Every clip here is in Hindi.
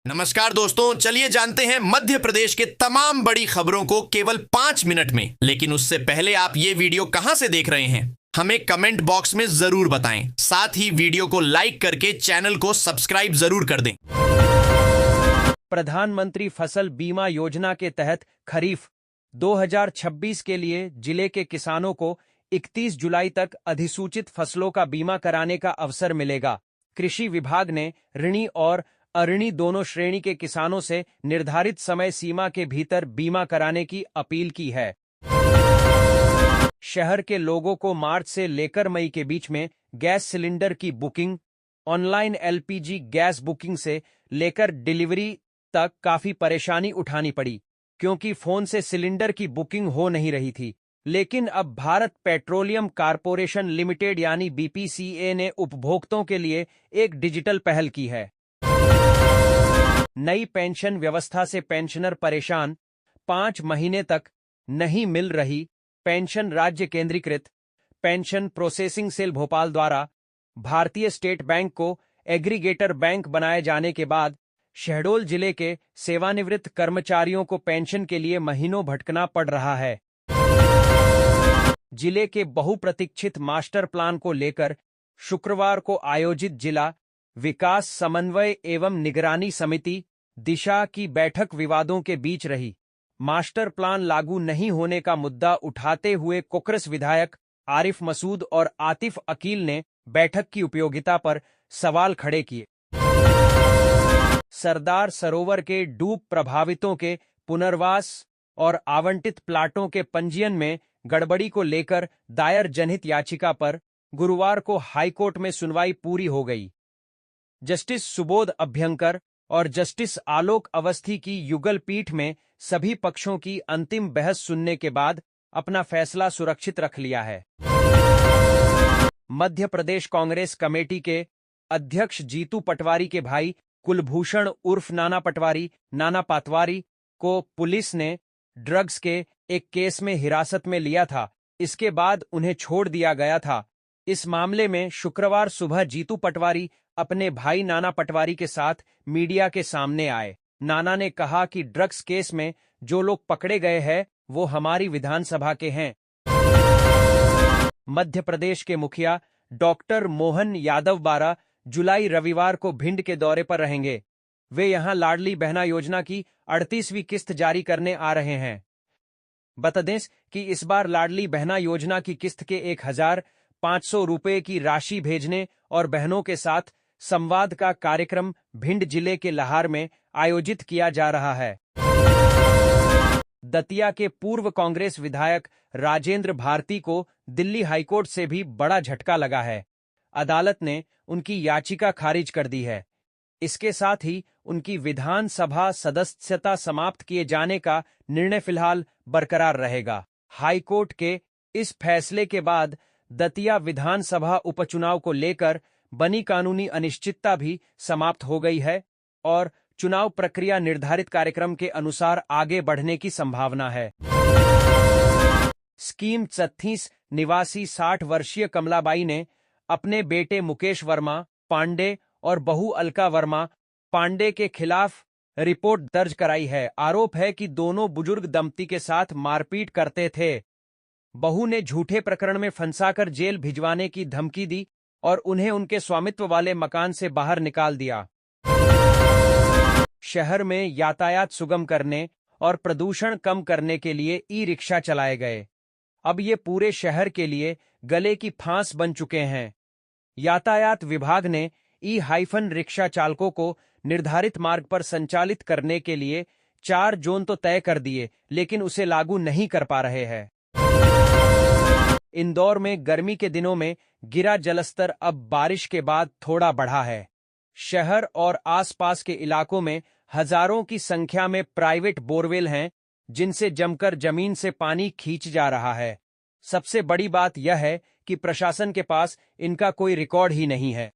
नमस्कार दोस्तों, चलिए जानते हैं मध्य प्रदेश के तमाम बड़ी खबरों को केवल 5 मिनट में। लेकिन उससे पहले आप ये वीडियो कहां से देख रहे हैं हमें कमेंट बॉक्स में जरूर बताएं। साथ ही वीडियो को लाइक करके चैनल को सब्सक्राइब जरूर कर दें। प्रधानमंत्री फसल बीमा योजना के तहत खरीफ 2026 के लिए जिले के किसानों को 31 जुलाई तक अधिसूचित फसलों का बीमा कराने का अवसर मिलेगा। कृषि विभाग ने ऋणी और अऋणी दोनों श्रेणी के किसानों से निर्धारित समय सीमा के भीतर बीमा कराने की अपील की है। शहर के लोगों को मार्च से लेकर मई के बीच में गैस सिलेंडर की booking, online LPG gas booking से लेकर डिलीवरी तक काफी परेशानी उठानी पड़ी, क्योंकि फोन से सिलेंडर की बुकिंग हो नहीं रही थी। लेकिन अब भारत पेट्रोलियम कॉर्पोरेशन लिमिटेड यानी बीपीसीए ने उपभोक्ताओं के लिए एक डिजिटल पहल की है। नई पेंशन व्यवस्था से पेंशनर परेशान, 5 महीने तक नहीं मिल रही पेंशन। राज्य केंद्रीकृत पेंशन प्रोसेसिंग सेल भोपाल द्वारा भारतीय स्टेट बैंक को एग्रीगेटर बैंक बनाए जाने के बाद शहडोल जिले के सेवानिवृत्त कर्मचारियों को पेंशन के लिए महीनों भटकना पड़ रहा है। जिले के बहुप्रतीक्षित मास्टर प्लान को लेकर शुक्रवार को आयोजित जिला विकास समन्वय एवं निगरानी समिति दिशा की बैठक विवादों के बीच रही। मास्टर प्लान लागू नहीं होने का मुद्दा उठाते हुए कांग्रेस विधायक आरिफ मसूद और आतिफ अकील ने बैठक की उपयोगिता पर सवाल खड़े किए। सरदार सरोवर के डूब प्रभावितों के पुनर्वास और आवंटित प्लाटों के पंजीयन में गड़बड़ी को लेकर दायर जनहित याचिका पर गुरुवार को हाईकोर्ट में सुनवाई पूरी हो गई। जस्टिस सुबोध अभ्यंकर और जस्टिस आलोक अवस्थी की युगल पीठ में सभी पक्षों की अंतिम बहस सुनने के बाद अपना फैसला सुरक्षित रख लिया है। मध्य प्रदेश कांग्रेस कमेटी के अध्यक्ष जीतू पटवारी के भाई कुलभूषण उर्फ नाना पाटवारी को पुलिस ने ड्रग्स के एक केस में हिरासत में लिया था। इसके बाद उन्हें छोड़ दिया गया था। इस मामले में शुक्रवार सुबह जीतू पटवारी अपने भाई नाना पटवारी के साथ मीडिया के सामने आए। नाना ने कहा कि ड्रग्स केस में जो लोग पकड़े गए हैं वो हमारी विधानसभा के हैं। मध्य प्रदेश के मुखिया डॉक्टर मोहन यादव 12 जुलाई रविवार को भिंड के दौरे पर रहेंगे। वे यहां लाडली बहना योजना की 38वीं किस्त जारी करने आ रहे हैं। बता दें कि इस बार लाडली बहना योजना की किस्त के 1,500 रुपये की राशि भेजने और बहनों के साथ संवाद का कार्यक्रम भिंड जिले के लहार में आयोजित किया जा रहा है। दतिया के पूर्व कांग्रेस विधायक राजेंद्र भारती को दिल्ली हाईकोर्ट से भी बड़ा झटका लगा है। अदालत ने उनकी याचिका खारिज कर दी है। इसके साथ ही उनकी विधानसभा सदस्यता समाप्त किए जाने का निर्णय फिलहाल बरकरार रहेगा। हाईकोर्ट के इस फैसले के बाद दतिया विधानसभा उपचुनाव को लेकर बनी कानूनी अनिश्चितता भी समाप्त हो गई है और चुनाव प्रक्रिया निर्धारित कार्यक्रम के अनुसार आगे बढ़ने की संभावना है। स्कीम 36 निवासी 60 वर्षीय कमलाबाई ने अपने बेटे मुकेश वर्मा पांडे और बहू अलका वर्मा पांडे के खिलाफ रिपोर्ट दर्ज कराई है। आरोप है कि दोनों बुजुर्ग दंपति के साथ मारपीट करते थे। बहू ने झूठे प्रकरण में फंसाकर जेल भिजवाने की धमकी दी और उन्हें उनके स्वामित्व वाले मकान से बाहर निकाल दिया। शहर में यातायात सुगम करने और प्रदूषण कम करने के लिए ई-रिक्शा चलाए गए। अब ये पूरे शहर के लिए गले की फांस बन चुके हैं। यातायात विभाग ने रिक्शा चालकों को निर्धारित मार्ग पर संचालित करने के लिए 4 जोन तो तय कर दिए, लेकिन उसे लागू नहीं कर पा रहे हैं। इंदौर में गर्मी के दिनों में गिरा जलस्तर अब बारिश के बाद थोड़ा बढ़ा है। शहर और आसपास के इलाकों में हजारों की संख्या में प्राइवेट बोरवेल हैं, जिनसे जमकर जमीन से पानी खींच जा रहा है। सबसे बड़ी बात यह है कि प्रशासन के पास इनका कोई रिकॉर्ड ही नहीं है।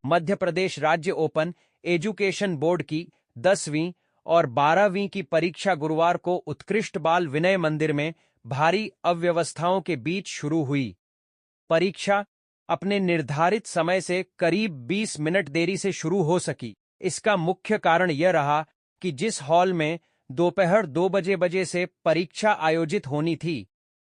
मध्य प्रदेश राज्य ओपन एजुकेशन बोर्ड की 10वीं और 12वीं की परीक्षा गुरुवार को उत्कृष्ट बाल विनय मंदिर में भारी अव्यवस्थाओं के बीच शुरू हुई। परीक्षा अपने निर्धारित समय से करीब 20 मिनट देरी से शुरू हो सकी। इसका मुख्य कारण यह रहा कि जिस हॉल में दोपहर 2 बजे से परीक्षा आयोजित होनी थी,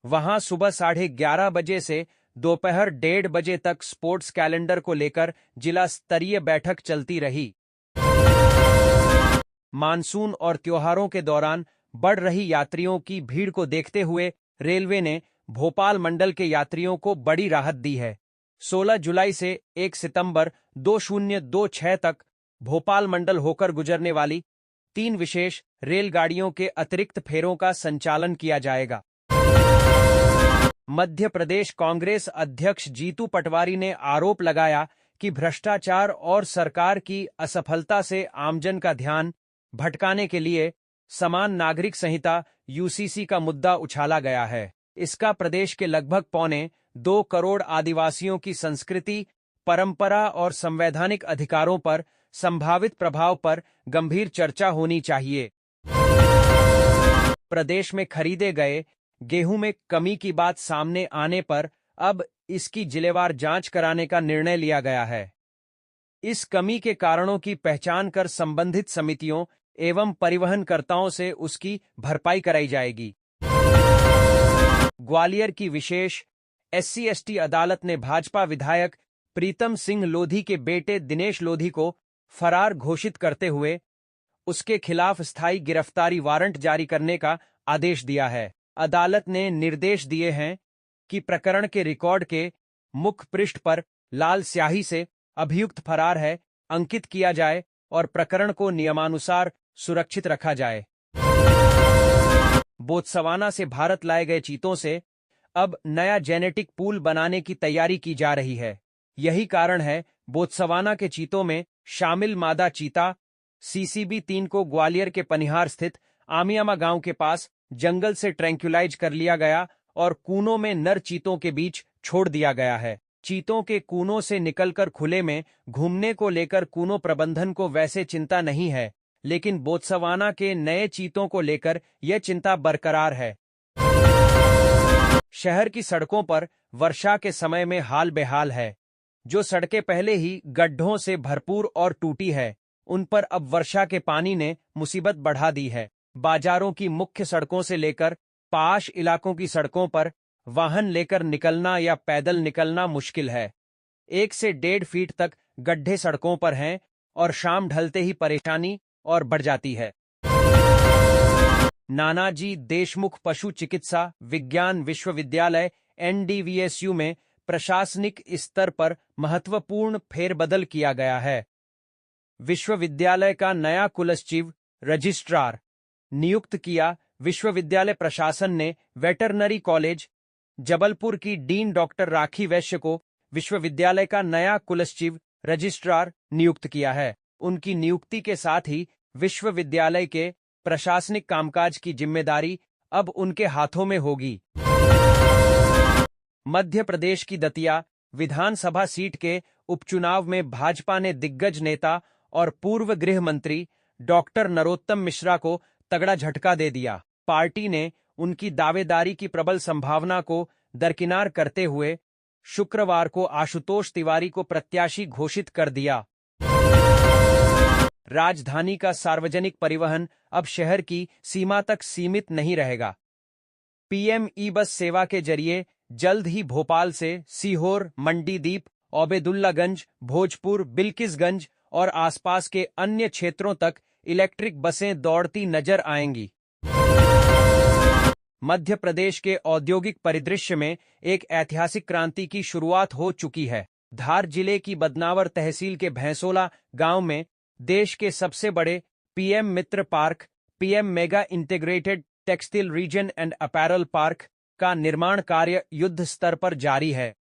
वहां सुबह 11:30 से दोपहर 1:30 तक स्पोर्ट्स कैलेंडर को लेकर जिला स्तरीय बैठक चलती रही। मानसून और त्योहारों के दौरान बढ़ रही यात्रियों की भीड़ को देखते हुए रेलवे ने भोपाल मंडल के यात्रियों को बड़ी राहत दी है। 16 जुलाई से 1 सितंबर 2026 तक भोपाल मंडल होकर गुजरने वाली 3 विशेष रेलगाड़ियों के अतिरिक्त फेरों का संचालन किया जाएगा। मध्य प्रदेश कांग्रेस अध्यक्ष जीतू पटवारी ने आरोप लगाया कि भ्रष्टाचार और सरकार की असफलता से आमजन का ध्यान भटकाने के लिए समान नागरिक संहिता यूसीसी का मुद्दा उछाला गया है। इसका प्रदेश के लगभग 1.25 करोड़ आदिवासियों की संस्कृति, परंपरा और संवैधानिक अधिकारों पर संभावित प्रभाव पर गंभीर चर्चा होनी चाहिए। प्रदेश में खरीदे गए गेहूं में कमी की बात सामने आने पर अब इसकी जिलेवार जांच कराने का निर्णय लिया गया है। इस कमी के कारणों की पहचान कर संबंधित समितियों एवं परिवहनकर्ताओं से उसकी भरपाई कराई जाएगी। ग्वालियर की विशेष SC/ST अदालत ने भाजपा विधायक प्रीतम सिंह लोधी के बेटे दिनेश लोधी को फरार घोषित करते हुए उसके खिलाफ स्थायी गिरफ्तारी वारंट जारी करने का आदेश दिया है। अदालत ने निर्देश दिए हैं कि प्रकरण के रिकॉर्ड के मुख्य पृष्ठ पर लाल स्याही से अभियुक्त फरार है अंकित किया जाए और प्रकरण को नियमानुसार सुरक्षित रखा जाए। बोत्सवाना से भारत लाए गए चीतों से अब नया जेनेटिक पूल बनाने की तैयारी की जा रही है। यही कारण है बोत्सवाना के चीतों में शामिल मादा चीता CCB3 को ग्वालियर के पनिहार स्थित आमियामा गांव के पास जंगल से ट्रैंक्युलाइज कर लिया गया और कूनों में नर चीतों के बीच छोड़ दिया गया है। चीतों के कूनों से निकलकर खुले में घूमने को लेकर कूनों प्रबंधन को वैसे चिंता नहीं है, लेकिन बोत्सवाना के नए चीतों को लेकर यह चिंता बरकरार है। शहर की सड़कों पर वर्षा के समय में हाल बेहाल है। जो सड़कें पहले ही गड्ढों से भरपूर और टूटी है, उन पर अब वर्षा के पानी ने मुसीबत बढ़ा दी है। बाजारों की मुख्य सड़कों से लेकर पाश इलाकों की सड़कों पर वाहन लेकर निकलना या पैदल निकलना मुश्किल है। 1 से 1.5 फीट तक गड्ढे सड़कों पर हैं और शाम ढलते ही परेशानी और बढ़ जाती है। नानाजी देशमुख पशु चिकित्सा विज्ञान विश्वविद्यालय NDVSU में प्रशासनिक स्तर पर महत्वपूर्ण फेरबदल किया गया है। विश्वविद्यालय का नया कुलसचिव रजिस्ट्रार नियुक्त किया। विश्वविद्यालय प्रशासन ने वेटरनरी कॉलेज जबलपुर की डीन डॉक्टर राखी वैश्य को विश्वविद्यालय का नया कुलसचिव रजिस्ट्रार नियुक्त किया है। उनकी नियुक्ति के साथ ही विश्वविद्यालय के प्रशासनिक कामकाज की जिम्मेदारी अब उनके हाथों में होगी। मध्य प्रदेश की दतिया विधानसभा सीट के उपचुनाव में भाजपा ने दिग्गज नेता और पूर्व गृह मंत्री डॉक्टर नरोत्तम मिश्रा को तगड़ा झटका दे दिया। पार्टी ने उनकी दावेदारी की प्रबल संभावना को दरकिनार करते हुए शुक्रवार को आशुतोष तिवारी को प्रत्याशी घोषित कर दिया। राजधानी का सार्वजनिक परिवहन अब शहर की सीमा तक सीमित नहीं रहेगा। PM ई-बस सेवा के जरिए जल्द ही भोपाल से सीहोर, मंडीदीप, ओबेदुल्लागंज, भोजपुर, बिल्किसगंज और आसपास के अन्य क्षेत्रों तक इलेक्ट्रिक बसें दौड़ती नजर आएंगी। मध्य प्रदेश के औद्योगिक परिदृश्य में एक ऐतिहासिक क्रांति की शुरुआत हो चुकी है। धार जिले की बदनावर तहसील के भैंसोला गांव में देश के सबसे बड़े PM Mitra park, PM mega integrated textile reason and apparel park का निर्माण कार्य युद्ध स्तर पर जारी है।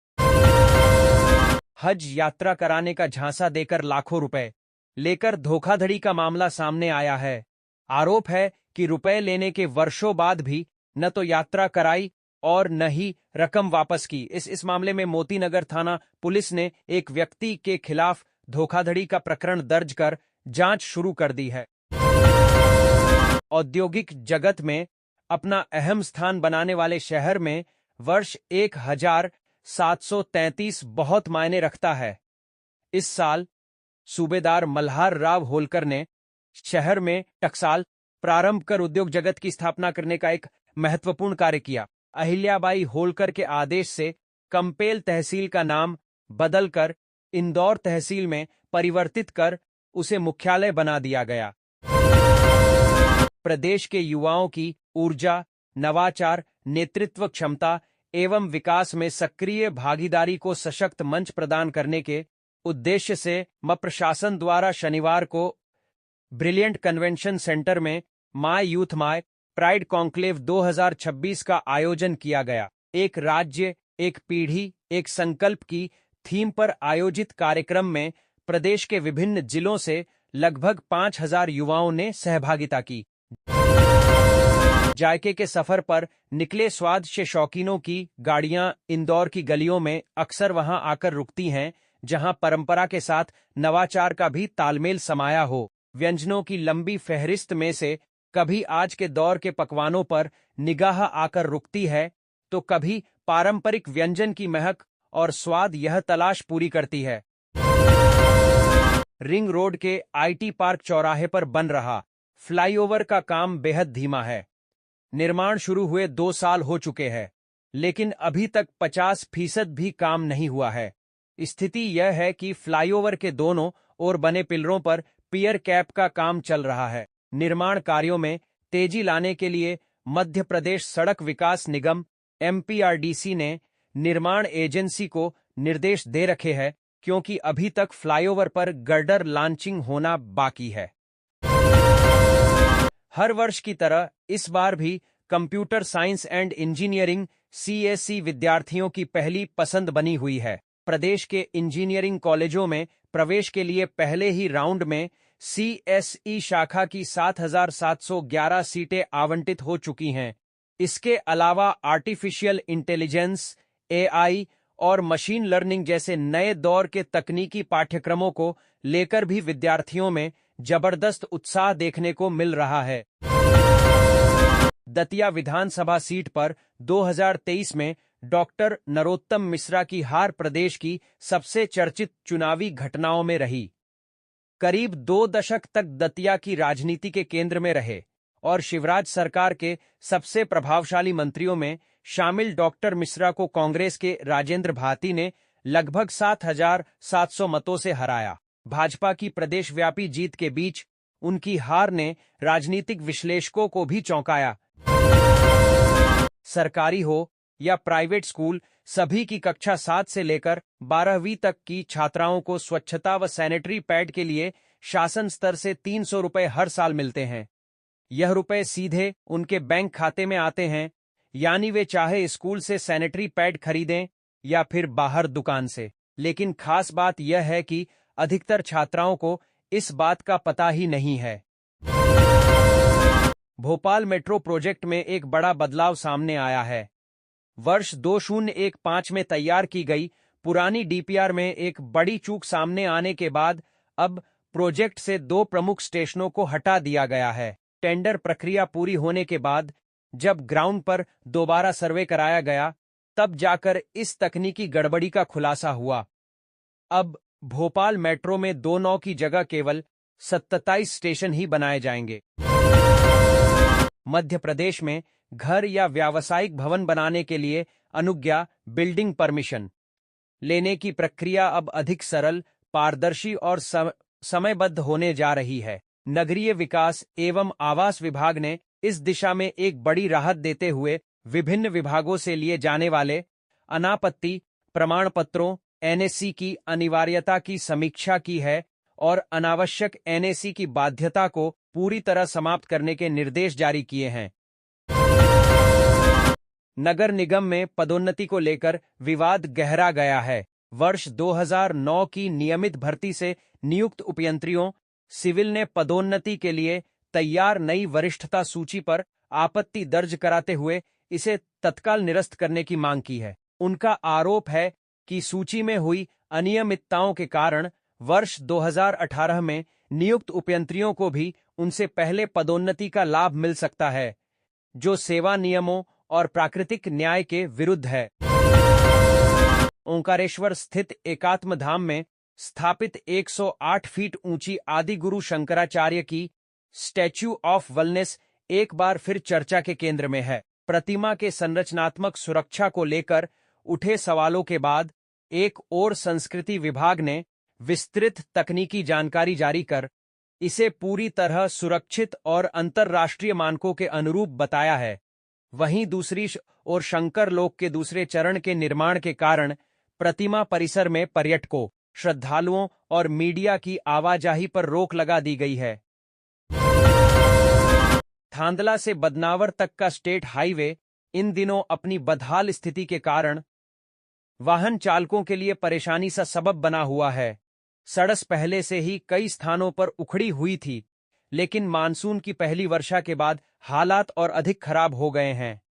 हज यात्रा कराने का झांसा देकर लाखों रुपए लेकर धोखाधड़ी का मामला सामने आया है। आरोप है कि रुपए लेने के वर्षों बाद भी न तो यात्रा कराई और न ही रकम वापस की। इस मामले में मोतीनगर थाना पुलिस ने एक व्यक्ति के खिलाफ धोखाधड़ी का प्रकरण दर्ज कर जांच शुरू कर दी है। औद्योगिक जगत में अपना अहम स्थान बनाने वाले शहर में वर्ष 1733 बहुत मायने रखता है। इस साल सूबेदार मल्हार राव होलकर ने शहर में टकसाल प्रारंभ कर उद्योग जगत की स्थापना करने का एक महत्वपूर्ण कार्य किया। अहिल्याबाई होलकर के आदेश से कंपेल तहसील का नाम बदलकर इंदौर तहसील में परिवर्तित कर उसे मुख्यालय बना दिया गया। प्रदेश के युवाओं की ऊर्जा, नवाचार, नेतृत्व क्षमता एवं विकास में सक्रिय भागीदारी को सशक्त मंच प्रदान करने के उद्देश्य से प्रशासन द्वारा शनिवार को ब्रिलियंट कन्वेंशन सेंटर में my youth my pride conclave 2026 का आयोजन किया गया। एक राज्य, एक पीढ़ी, एक संकल्प की थीम पर आयोजित कार्यक्रम में प्रदेश के विभिन्न जिलों से लगभग 5000 युवाओं ने सहभागिता की। जायके के सफर पर निकले स्वाद से शौकीनों की गाड़ियां इंदौर की गलियों में अक्सर वहां आकर रुकती हैं जहां परंपरा के साथ नवाचार का भी तालमेल समाया हो। व्यंजनों की लंबी फहरिस्त में से कभी आज के दौर के पकवानों पर निगाह आकर रुकती है तो कभी पारंपरिक व्यंजन की महक और स्वाद यह तलाश पूरी करती है। रिंग रोड के आईटी पार्क चौराहे पर बन रहा फ्लाईओवर का काम बेहद धीमा है। निर्माण शुरू हुए 2 साल हो चुके हैं, लेकिन अभी तक 50% भी काम नहीं हुआ है। स्थिति यह है कि फ्लाईओवर के दोनों ओर बने पिलरों पर पियर कैप का काम चल रहा है। निर्माण कार्यों में तेजी लाने के लिए मध्य प्रदेश सड़क विकास निगम MPRDC ने निर्माण एजेंसी को निर्देश दे रखे हैं, क्योंकि अभी तक फ्लाईओवर पर गर्डर लॉन्चिंग होना बाकी है। हर वर्ष की तरह इस बार भी computer science and engineering CSE विद्यार्थियों की पहली पसंद बनी हुई है। प्रदेश के इंजीनियरिंग कॉलेजों में प्रवेश के लिए पहले ही राउंड में CSE शाखा की 7711 सीटें आवंटित हो चुकी हैं। इसके अलावा आर्टिफिशियल इंटेलिजेंस, AI और मशीन लर्निंग जैसे नए दौर के तकनीकी पाठ्यक्रमों को लेकर भी विद्यार्थियों में जबरदस्त उत्साह देखने को मिल रहा है। दतिया विधानसभा सीट पर 2023 में डॉक्टर नरोत्तम मिश्रा की हार प्रदेश की सबसे चर्चित चुनावी घटनाओं में रही। करीब 2 दशक तक दतिया की राजनीति के केंद्र में रहे और शिवराज सरकार के सबसे प्रभावशाली मंत्रियों में शामिल डॉक्टर मिश्रा को कांग्रेस के राजेंद्र भारती ने लगभग 7700 मतों से हराया। भाजपा की प्रदेशव्यापी जीत के बीच उनकी हार ने राजनीतिक विश्लेषकों को भी चौंकाया। सरकारी हो या प्राइवेट स्कूल, सभी की कक्षा 7 से लेकर 12वीं तक की छात्राओं को स्वच्छता व सैनिटरी पैड के लिए शासन स्तर से 300 रुपए हर साल मिलते हैं। यह रुपए सीधे उनके बैंक खाते में आते हैं, यानी वे चाहे स्कूल से सैनिटरी पैड खरीदें या फिर बाहर दुकान से। लेकिन खास बात यह है कि अधिकतर छात्राओं को इस बात का पता ही नहीं है। भोपाल मेट्रो प्रोजेक्ट में एक बड़ा बदलाव सामने आया है। वर्ष 2015 में तैयार की गई पुरानी DPR में एक बड़ी चूक सामने आने के बाद अब प्रोजेक्ट से 2 प्रमुख स्टेशनों को हटा दिया गया है। टेंडर प्रक्रिया पूरी होने के बाद जब ग्राउंड पर दोबारा सर्वे कराया गया, तब जाकर इस तकनीकी गड़बड़ी का खुलासा हुआ। अब भोपाल मेट्रो में 2 नौ की जगह केवल 27 स्टेशन ही बनाए जाएंगे। मध्य प्रदेश में घर या व्यावसायिक भवन बनाने के लिए अनुज्ञा बिल्डिंग परमिशन लेने की प्रक्रिया अब अधिक सरल, पारदर्शी और समयबद्ध होने जा रही है। नगरीय विकास एवं आवास विभाग ने इस दिशा में एक बड़ी राहत देते हुए विभिन्न विभागों से लिए जाने वाले अनापत्ति प्रमाण पत्रों NAC की अनिवार्यता की समीक्षा की है और अनावश्यक NAC की बाध्यता को पूरी तरह समाप्त करने के निर्देश जारी किए हैं। नगर निगम में पदोन्नति को लेकर विवाद गहरा गया है। वर्ष 2009 की नियमित भर्ती से नियुक्त उपयंत्रियों सिविल ने पदोन्नति के लिए तैयार नई वरिष्ठता सूची पर आपत्ति दर्ज कराते हुए इसे तत्काल निरस्त करने की मांग की है। उनका आरोप है कि सूची में हुई अनियमितताओं के कारण वर्ष 2018 में नियुक्त उपयंत्रियों को भी उनसे पहले पदोन्नति का लाभ मिल सकता है, जो सेवा नियमों और प्राकृतिक न्याय के विरुद्ध है। ओंकारेश्वर स्थित एकात्म धाम में स्थापित 108 फीट ऊंची आदि गुरु शंकराचार्य की स्टैच्यू ऑफ वेलनेस एक बार फिर चर्चा के केंद्र में है। प्रतिमा के संरचनात्मक सुरक्षा को लेकर उठे सवालों के बाद एक और संस्कृति विभाग ने विस्तृत तकनीकी जानकारी जारी कर इसे पूरी तरह सुरक्षित और अंतर्राष्ट्रीय मानकों के अनुरूप बताया है। वहीं दूसरी ओर शंकर लोक के दूसरे चरण के निर्माण के कारण प्रतिमा परिसर में पर्यटकों, श्रद्धालुओं और मीडिया की आवाजाही पर रोक लगा दी गई है। थांदला से बदनावर तक का स्टेट हाईवे इन दिनों अपनी बदहाल स्थिति के कारण वाहन चालकों के लिए परेशानी सा सबब बना हुआ है। सड़क पहले से ही कई स्थानों पर उखड़ी हुई थी, लेकिन मानसून की पहली वर्षा के बाद हालात और अधिक खराब हो गए हैं।